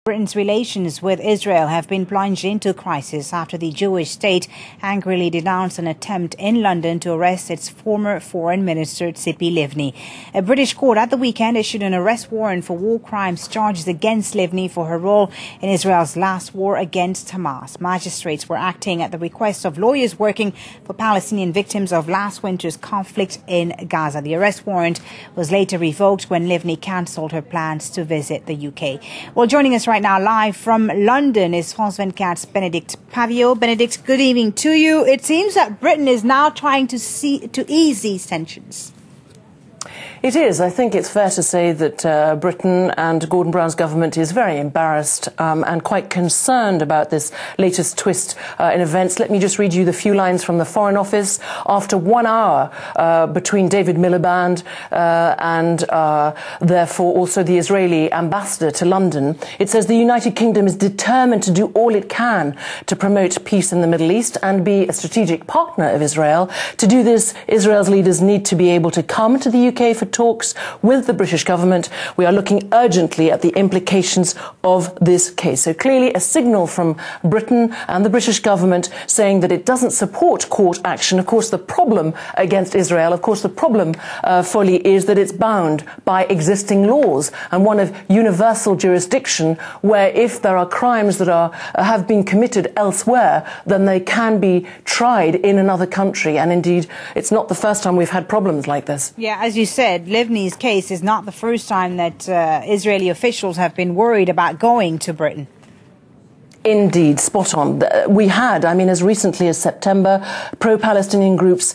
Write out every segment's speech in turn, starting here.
Britain's relations with Israel have been plunged into crisis after the Jewish state angrily denounced an attempt in London to arrest its former foreign minister Tzipi Livni. A British court at the weekend issued an arrest warrant for war crimes charges against Livni for her role in Israel's last war against Hamas. Magistrates were acting at the request of lawyers working for Palestinian victims of last winter's conflict in Gaza. The arrest warrant was later revoked when Livni cancelled her plans to visit the UK. Well, joining us right now live from London is France 24's Benedict Pavio. Benedict, good evening to you. It seems that Britain is now trying to ease these tensions. It is. I think it's fair to say that Britain and Gordon Brown's government is very embarrassed and quite concerned about this latest twist in events. Let me just read you the few lines from the Foreign Office. After 1 hour between David Miliband and therefore also the Israeli ambassador to London, it says the United Kingdom is determined to do all it can to promote peace in the Middle East and be a strategic partner of Israel. To do this, Israel's leaders need to be able to come to the UK for talks with the British government. We are looking urgently at the implications of this case. So clearly a signal from Britain and the British government saying that it doesn't support court action. Of course, the problem against Israel, fully, is that it's bound by existing laws and one of universal jurisdiction, where if there are crimes that have been committed elsewhere, then they can be tried in another country. And indeed, it's not the first time we've had problems like this. Yeah, as you said, Livni's case is not the first time that Israeli officials have been worried about going to Britain. Indeed, spot on. We had, as recently as September, pro-Palestinian groups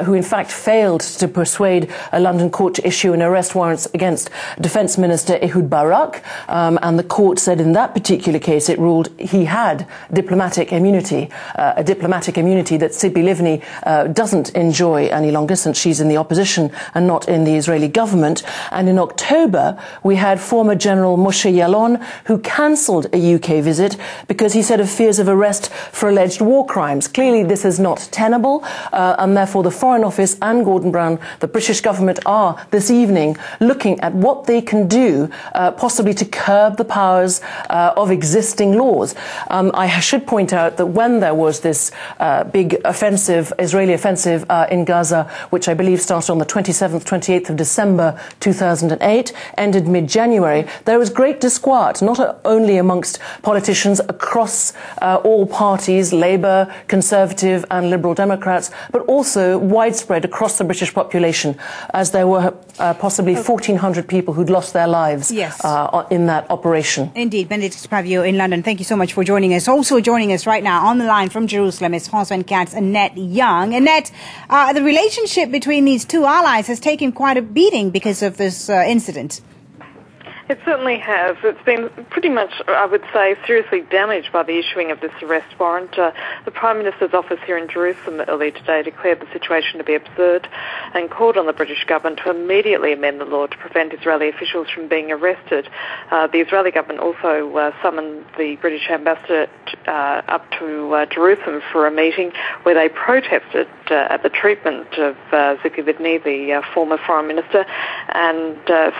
who in fact failed to persuade a London court to issue an arrest warrant against Defence Minister Ehud Barak, and the court said in that particular case it ruled he had diplomatic immunity, a diplomatic immunity that Tzipi Livni doesn't enjoy any longer since she's in the opposition and not in the Israeli government. And in October, we had former General Moshe Yalon, who cancelled a UK visit because he said of fears of arrest for alleged war crimes. Clearly, this is not tenable, and therefore the Foreign Office and Gordon Brown, the British government, are this evening looking at what they can do, possibly to curb the powers of existing laws. I should point out that when there was this big offensive, Israeli offensive in Gaza, which I believe started on the 27th, 28th of December 2008, ended mid-January, there was great disquiet, not only amongst politicians across all parties, Labour, Conservative and Liberal Democrats, but also widespread across the British population, as there were possibly 1,400 people who'd lost their lives in that operation. Indeed. Benedict Pavio in London, thank you so much for joining us. Also joining us right now on the line from Jerusalem is France 24's Annette Young. Annette, the relationship between these two allies has taken quite a beating because of this incident. It certainly has. It's been pretty much, I would say, seriously damaged by the issuing of this arrest warrant. The Prime Minister's office here in Jerusalem earlier today declared the situation to be absurd and called on the British government to immediately amend the law to prevent Israeli officials from being arrested. The Israeli government also summoned the British ambassador up to Jerusalem for a meeting where they protested at the treatment of Tzipi Livni, the former foreign minister, and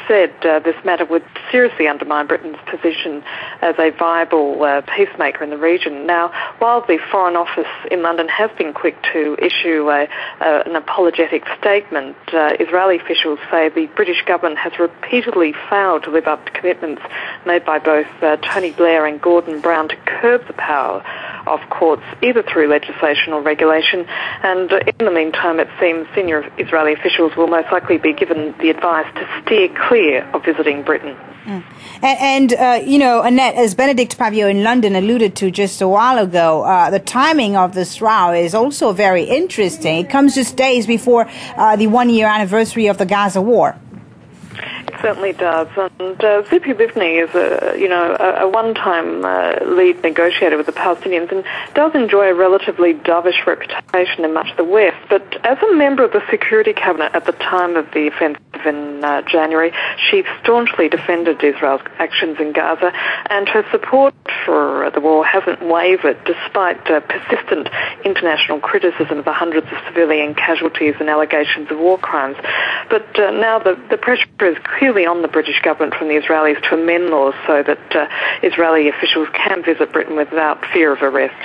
said this matter would seriously undermine Britain's position as a viable peacemaker in the region. Now, while the Foreign Office in London has been quick to issue an apologetic statement, Israeli officials say the British government has repeatedly failed to live up to commitments made by both Tony Blair and Gordon Brown to curb the power of courts, either through legislation or regulation. And in the meantime, it seems senior Israeli officials will most likely be given the advice to steer clear of visiting Britain. And Annette, as Benedict Pavio in London alluded to just a while ago, the timing of this row is also very interesting. It comes just days before the one-year anniversary of the Gaza war. It certainly does. And Tzipi Livni is a one-time lead negotiator with the Palestinians and does enjoy a relatively dovish reputation in much of the West. But as a member of the Security Cabinet at the time of the offensive in January. She staunchly defended Israel's actions in Gaza, and her support for the war hasn't wavered despite persistent international criticism of the hundreds of civilian casualties and allegations of war crimes. But now the pressure is clearly on the British government from the Israelis to amend laws so that Israeli officials can visit Britain without fear of arrest.